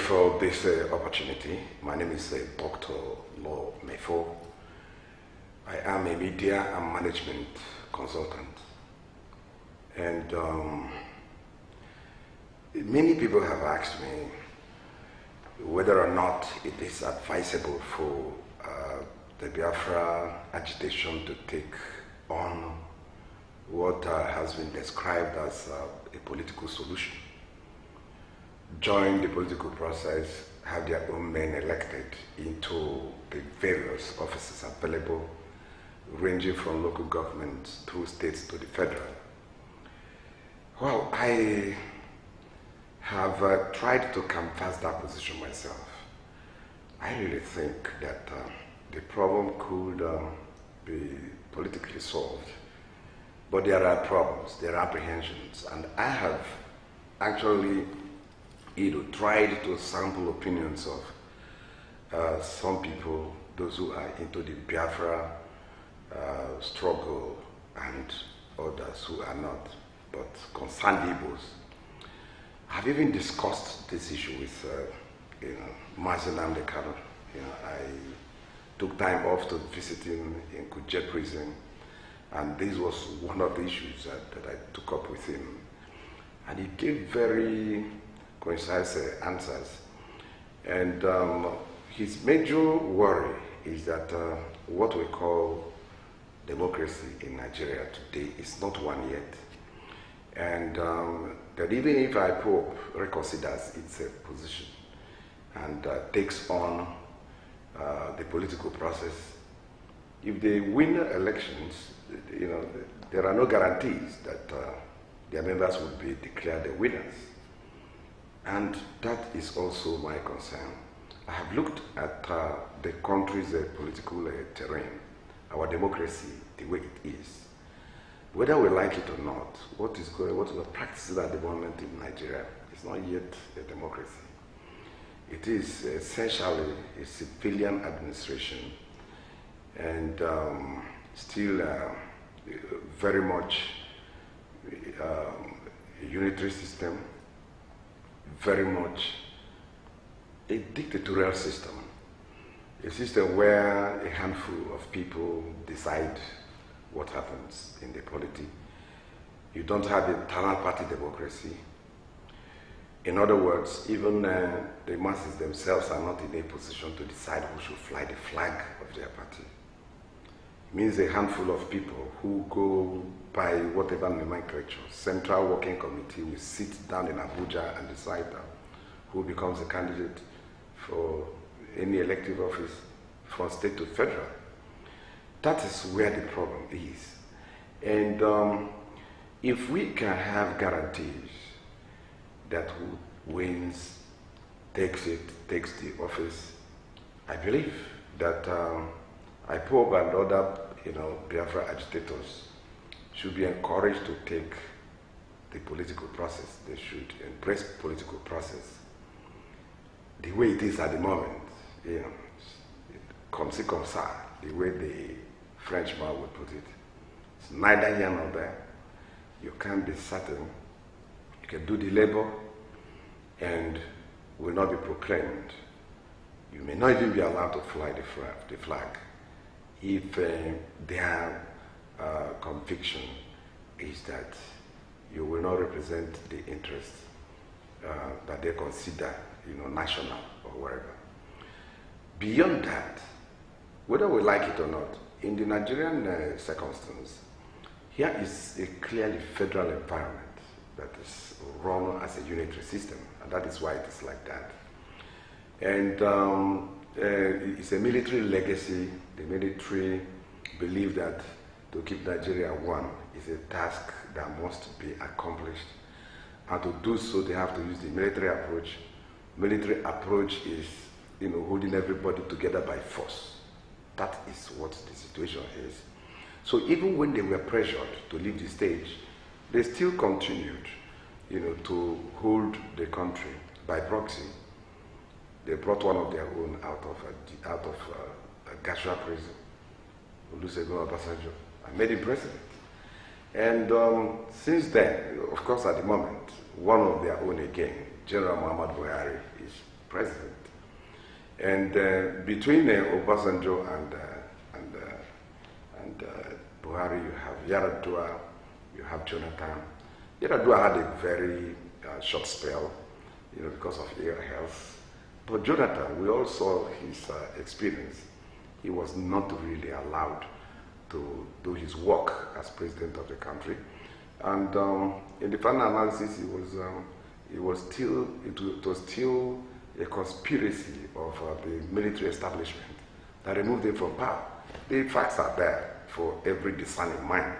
for this opportunity. My name is Dr. Law Mefor. I am a media and management consultant. And many people have asked me whether or not it is advisable for the Biafra agitation to take on what has been described as a political solution. Join the political process, have their own men elected into the various offices available, ranging from local governments through states to the federal. Well, I have tried to canvass that position myself. I really think that the problem could be politically solved, but there are problems, there are apprehensions, and I have actually tried to sample opinions of some people, those who are into the Biafra struggle, and others who are not, but concerned Igbos. I've even discussed this issue with Mazen Kano. I took time off to visit him in Kuje prison, and this was one of the issues that I took up with him. And he gave very concise answers. And his major worry is that what we call democracy in Nigeria today is not one yet. And that even if IPOP reconsiders its position and takes on the political process, if they win elections, there are no guarantees that their members will be declared the winners. And that is also my concern. I have looked at the country's political terrain, our democracy, the way it is. Whether we like it or not, what is the practices at the moment in Nigeria is not yet a democracy. It is essentially a civilian administration, and still very much a unitary system, very much a dictatorial system, a system where a handful of people decide what happens in the polity. You don't have a internal party democracy. In other words, even the masses themselves are not in a position to decide who should fly the flag of their party. It means a handful of people who go by whatever nomenclature. Central Working Committee will sit down in Abuja and decide who becomes a candidate for any elective office from state to federal. That is where the problem is. And if we can have guarantees that who wins takes the office, I believe that IPOB and other Biafra agitators should be encouraged to take the political process. They should embrace political process the way it is at the moment. Comme ci, comme ça, the way the Frenchman would put it. It's neither here nor there. You can't be certain. You can do the labor and will not be proclaimed. You may not even be allowed to fly the flag if their conviction is that you will not represent the interests that they consider national or whatever. Beyond that, whether we like it or not, in the Nigerian circumstance, here is a clearly federal environment that is run as a unitary system, and that is why it is like that. And it's a military legacy. The military believe that to keep Nigeria one is a task that must be accomplished, and to do so they have to use the military approach. Military approach is holding everybody together by force. That is what the situation is. So even when they were pressured to leave the stage, they still continued to hold the country by proxy. They brought one of their own out of Gashua prison, Olusegun Obasanjo, and made him president. And since then, of course, at the moment, one of their own again, General Muhammad Buhari, is president. And between Obasanjo and Buhari, you have Yaradua, you have Jonathan. Yaradua had a very short spell, because of ill health. But Jonathan, we all saw his experience. He was not really allowed to do his work as president of the country. And in the final analysis, it was still a conspiracy of the military establishment that removed him from power. The facts are there for every discerning mind.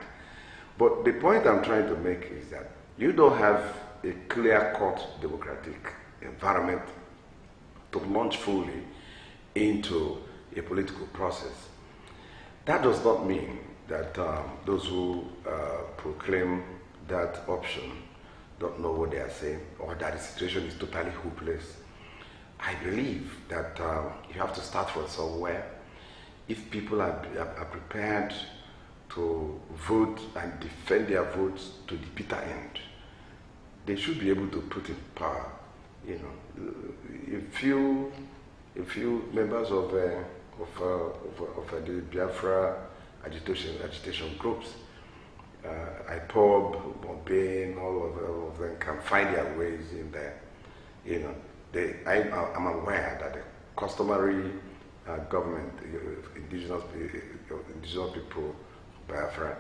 But the point I'm trying to make is that you don't have a clear-cut democratic environment to launch fully into a political process. That does not mean that those who proclaim that option don't know what they are saying, or that the situation is totally hopeless. I believe that you have to start from somewhere. If people are prepared to vote and defend their votes to the bitter end, they should be able to put in power. A few members of the Biafra agitation groups, IPOB, Bombay, all of them can find their ways in there. I'm aware that the customary government, indigenous people, Biafra,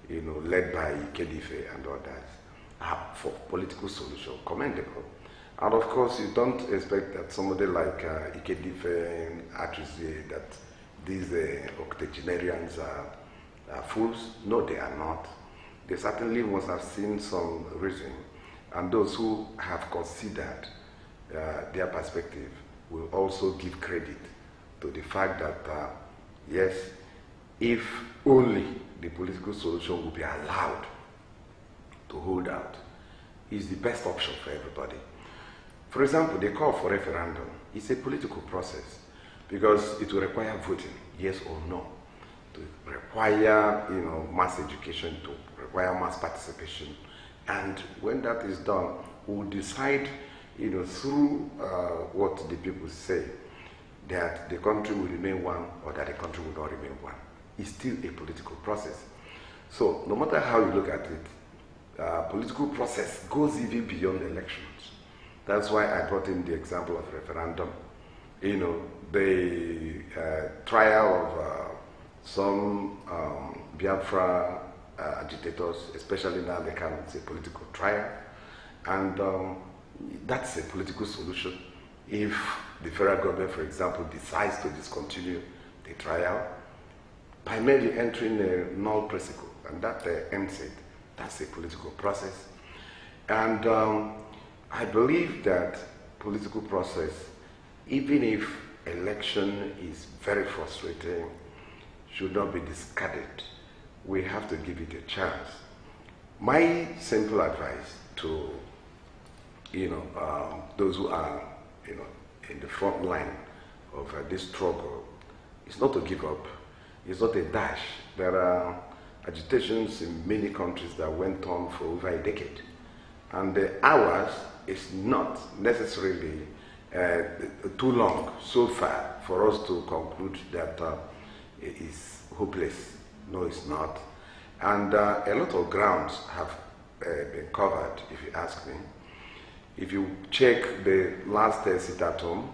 led by Ikedife and others, are for political solution, commendable. And of course, you don't expect that somebody like Ikedife and Atrizé, that these octogenarians are fools. No, they are not. They certainly must have seen some reason. And those who have considered their perspective will also give credit to the fact that, yes, if only the political solution will be allowed to hold out, is the best option for everybody. For example, the call for referendum is a political process because it will require voting, yes or no, to require mass education, to require mass participation. And when that is done, we'll decide through what the people say, that the country will remain one or that the country will not remain one. It's still a political process. So no matter how you look at it, political process goes even beyond elections. That's why I brought in the example of referendum. The trial of some Biafra agitators, especially now they can say political trial, and that's a political solution. If the federal government, for example, decides to discontinue the trial by merely entering a null prosequi, and that ends it, that's a political process. And I believe that political process, even if election is very frustrating, should not be discarded. We have to give it a chance. My simple advice to those who are in the front line of this struggle is not to give up. It's not a dash. There are agitations in many countries that went on for over a decade, and the hours is not necessarily too long so far for us to conclude that it is hopeless. No, it's not. And a lot of grounds have been covered, if you ask me. If you check the last sit-at-home,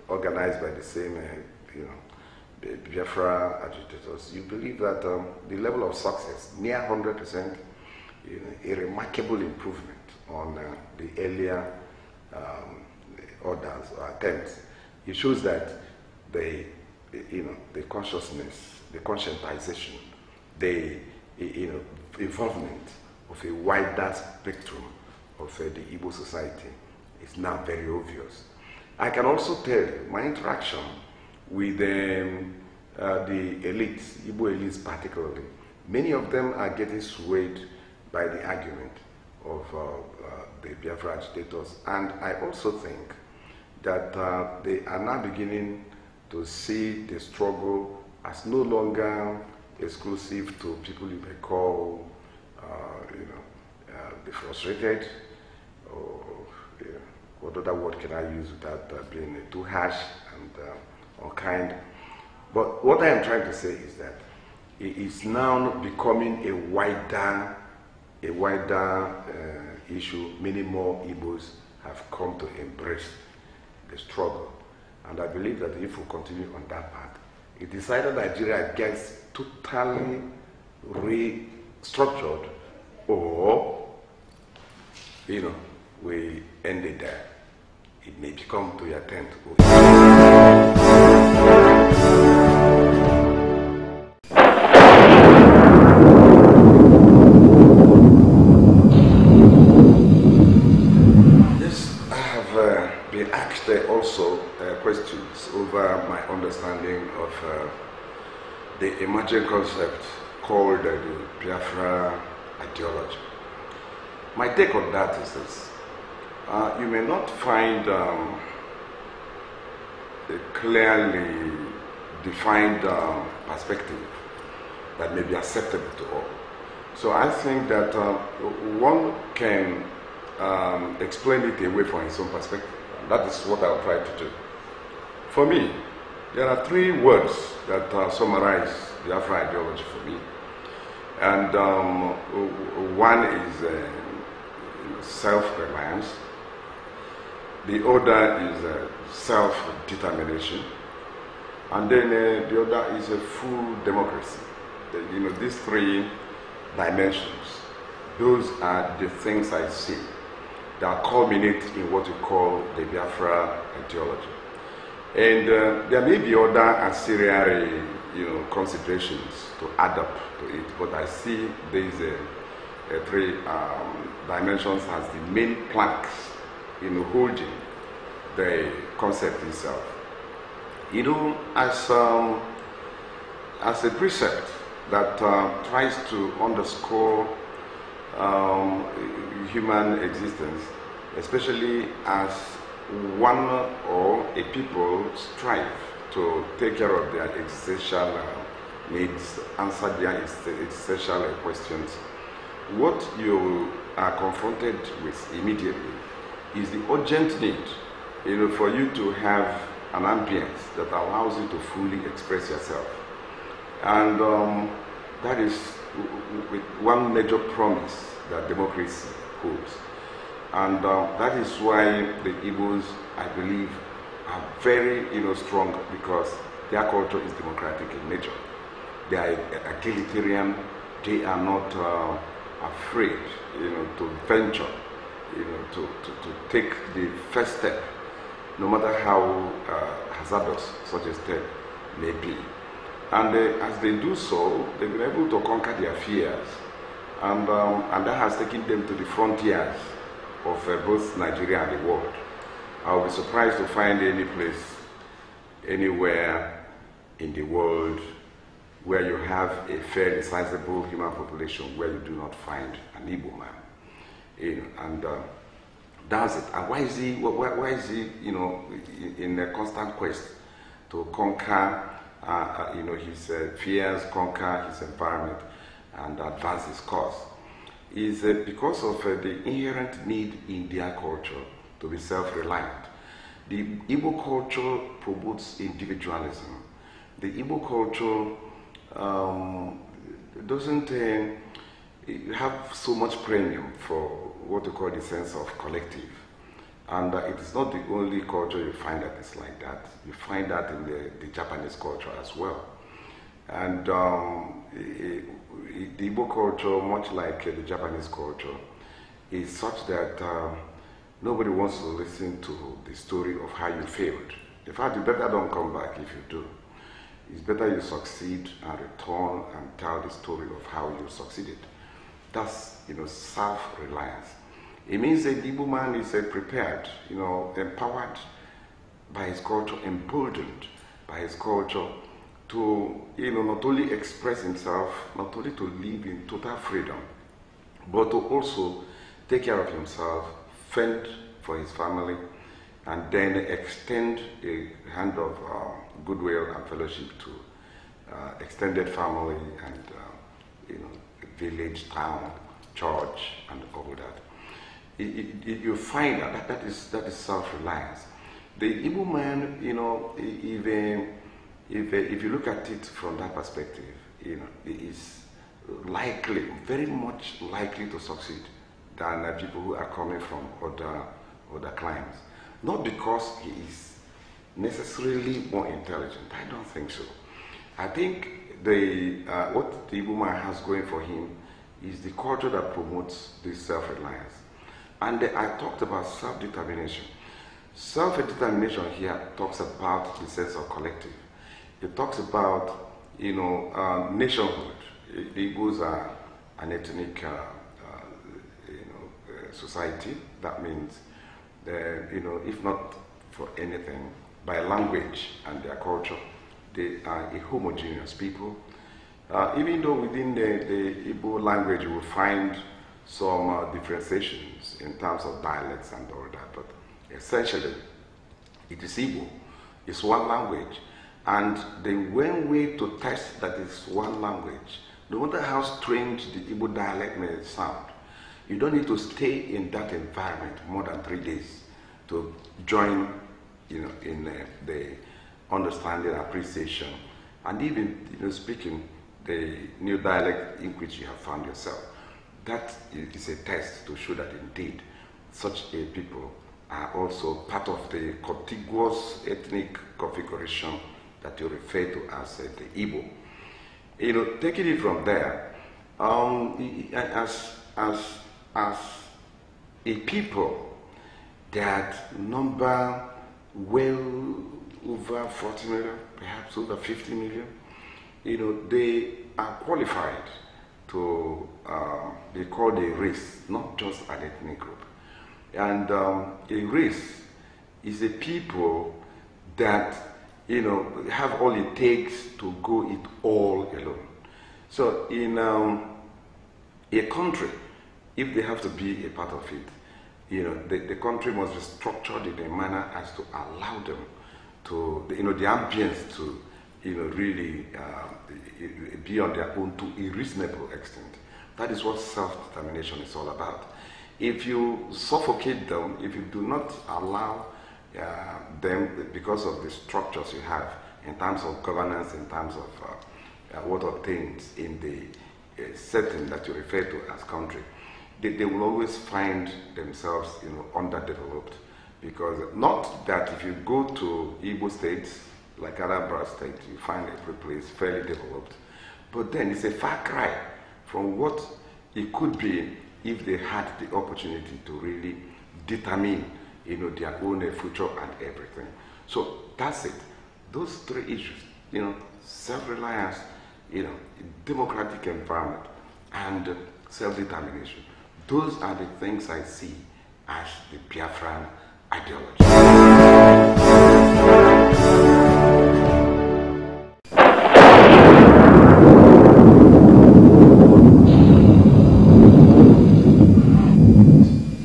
organized by the same, Biafra agitators, you believe that the level of success, near 100%, a remarkable improvement on the earlier orders or attempts. It shows that the consciousness, the conscientization, the involvement of a wider spectrum of the Igbo society is now very obvious. I can also tell you, my interaction with the elites, Igbo elites particularly, many of them are getting swayed by the argument of the Biafra agitators. And I also think that they are now beginning to see the struggle as no longer exclusive to people you may call, the frustrated, or what other word can I use without being too harsh and unkind? But what I am trying to say is that it is now becoming a wider issue. Many more Igbos have come to embrace the struggle. And I believe that if we continue on that path, it is either Nigeria gets totally restructured or, we end it there. It may become to your tent. Also questions over my understanding of the emerging concept called the Biafra ideology. My take on that is this. You may not find a clearly defined perspective that may be acceptable to all. So I think that one can explain it away from his own perspective. That is what I'll try to do. For me, there are three words that summarize the Biafra ideology for me. And one is self-reliance. The other is self-determination. And then the other is a full democracy. These three dimensions, those are the things I see that culminate in what we call the Biafra ideology. And there may be other ancillary, considerations to add up to it, but I see these three dimensions as the main planks, holding the concept itself. As a precept that tries to underscore human existence, especially as one or a people strive to take care of their existential needs, answer their existential questions. What you are confronted with immediately is the urgent need, for you to have an ambience that allows you to fully express yourself. And that is one major promise that democracy holds. And that is why the Igbos, I believe, are very strong, because their culture is democratic in nature. They are egalitarian. They are not afraid to venture, to take the first step, no matter how hazardous such a step may be. And as they do so, they've been able to conquer their fears. And that has taken them to the frontiers of both Nigeria and the world. I'll be surprised to find any place, anywhere in the world, where you have a fairly sizable human population where you do not find an Igbo man. And that's it. And why is he in a constant quest to conquer his fears, conquer his environment, and advance his cause? Is because of the inherent need in their culture to be self-reliant. The Igbo culture promotes individualism. The Igbo culture doesn't have so much premium for what we call the sense of collective. And it is not the only culture you find that is like that. You find that in the Japanese culture as well. And the Igbo culture, much like the Japanese culture, is such that nobody wants to listen to the story of how you failed. In fact, you better don't come back if you do. It's better you succeed and return and tell the story of how you succeeded. That's, self-reliance. It means that the Igbo man is prepared, empowered by his culture, emboldened by his culture to, not only express himself, not only to live in total freedom, but to also take care of himself, fend for his family, and then extend a hand of goodwill and fellowship to extended family and, village, town, church, and all that. you find that is self-reliance. The Igbo man, you know, if you look at it from that perspective, you know, he is likely, very much likely to succeed than people who are coming from other climes. Not because he is necessarily more intelligent. I don't think so. I think what the Igbo man has going for him is the culture that promotes this self-reliance. And I talked about self-determination. Self-determination here talks about the sense of collective. It talks about, you know, nationhood. The Igbos are an ethnic, society. That means, you know, if not for anything, by language and their culture, they are a homogeneous people. Even though within the Igbo language you will find some differentiations in terms of dialects and all that, but essentially it is Igbo. It's one language, and the one way to test that it's one language, no matter how strange the Igbo dialect may sound, you don't need to stay in that environment more than 3 days to join, you know, in the understanding, appreciation, and even, you know, speaking the new dialect in which you have found yourself. That is a test to show that indeed such a people are also part of the contiguous ethnic configuration that you refer to as the Igbo. You know, taking it from there, as a people that number well over 40 million, perhaps over 50 million, you know, they are qualified to be called a race, not just an ethnic group. And a race is a people that, you know, have all it takes to go it all alone. So in a country, if they have to be a part of it, you know, the country must be structured in a manner as to allow them to, you know, the ambience to, you know, really be on their own to a reasonable extent. That is what self-determination is all about. If you suffocate them, if you do not allow them, because of the structures you have in terms of governance, in terms of what obtains in the setting that you refer to as country, they will always find themselves, you know, underdeveloped. Because not that if you go to Igbo states, like Arabra state, you find every place fairly developed, but then it's a far cry from what it could be if they had the opportunity to really determine, you know, their own future and everything. So that's it. Those three issues, you know, self-reliance, you know, democratic environment, and self-determination. Those are the things I see as the Biafran ideology.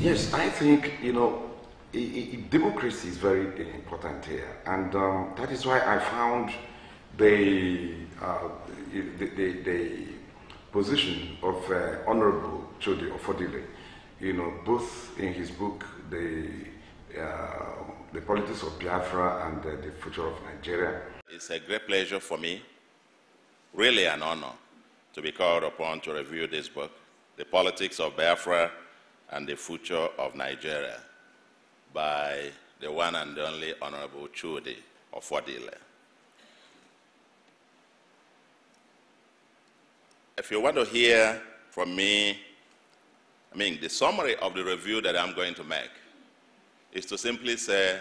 Yes, I think, you know, democracy is very important here, and that is why I found the position of Honorable Chode Ofodile, you know, both in his book, The Politics of Biafra and the Future of Nigeria. It's a great pleasure for me, really an honor, to be called upon to review this book, The Politics of Biafra and the Future of Nigeria, by the one and only Honorable Chode Ofodile. If you want to hear from me, I mean, the summary of the review that I'm going to make is to simply say,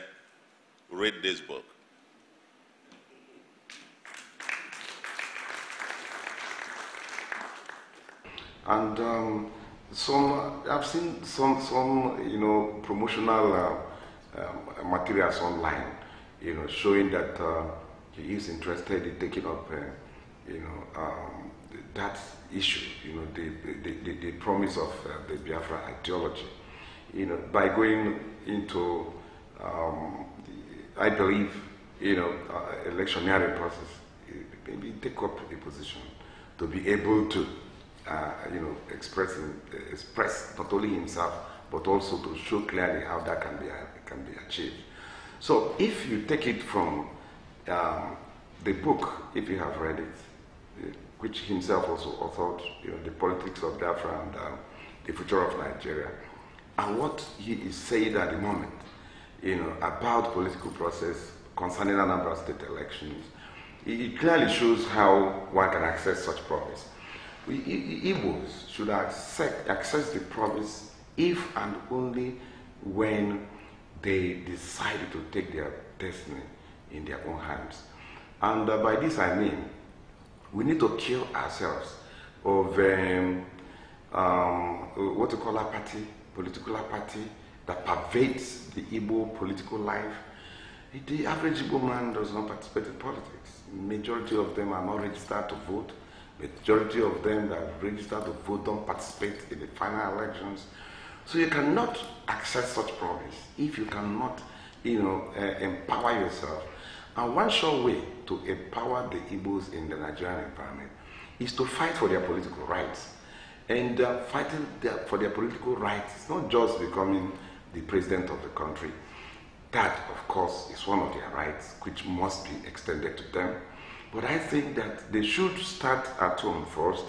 read this book. And I've seen some you know, promotional materials online, you know, showing that he is interested in taking up, you know, that issue, you know, the promise of the Biafra ideology, you know, by going into, I believe, you know, electioneering process, maybe take up a position to be able to, you know, express not only himself but also to show clearly how that can be achieved. So if you take it from the book, if you have read it, which himself also authored, The Politics of Biafra and the Future of Nigeria, and what he is saying at the moment, about political process concerning Anambra State elections, it clearly shows how one can access such promise. Igbos should access the promise if and only when they decide to take their destiny in their own hands. And by this I mean, we need to kill ourselves of what we call apathy, political apathy that pervades the Igbo political life. The average Igbo man does not participate in politics. Majority of them are not registered to vote. Majority of them that are registered to vote don't participate in the final elections. So you cannot access such promise if you cannot, empower yourself. And one sure way to empower the Igbos in the Nigerian environment is to fight for their political rights. And fighting for their political rights is not just becoming the president of the country. That, of course, is one of their rights, which must be extended to them. But I think that they should start at home first,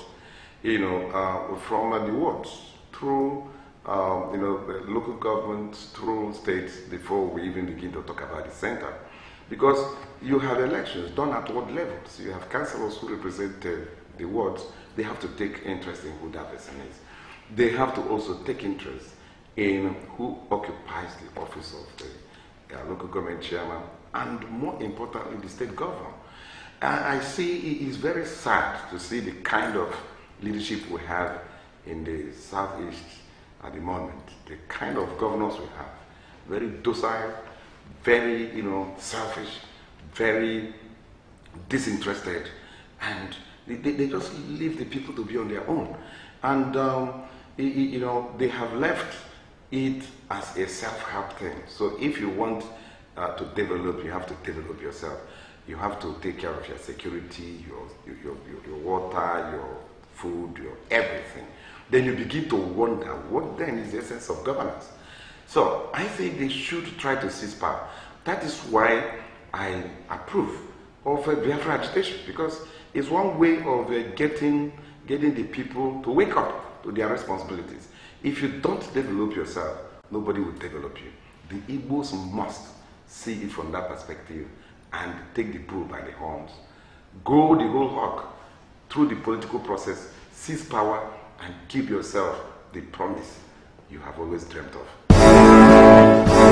from the wards, through, the local governments, through states, before we even begin to talk about the center. Because you have elections done at ward levels. You have councillors who represent the wards. They have to take interest in who that person is. They have to also take interest in who occupies the office of the local government chairman, and more importantly, the state governor. I see it is very sad to see the kind of leadership we have in the Southeast at the moment, the kind of governors we have, very docile, very, selfish, very disinterested, and they just leave the people to be on their own. And, they have left it as a self-help thing. So if you want to develop, you have to develop yourself. You have to take care of your security, your water, your food, your everything. Then you begin to wonder, what then is the essence of governance? So I think they should try to seize power. That is why I approve of Biafra agitation, because it's one way of getting the people to wake up to their responsibilities. If you don't develop yourself, nobody will develop you. The Igbos must see it from that perspective and take the bull by the horns. Go the whole hog through the political process, seize power, and give yourself the promise you have always dreamt of.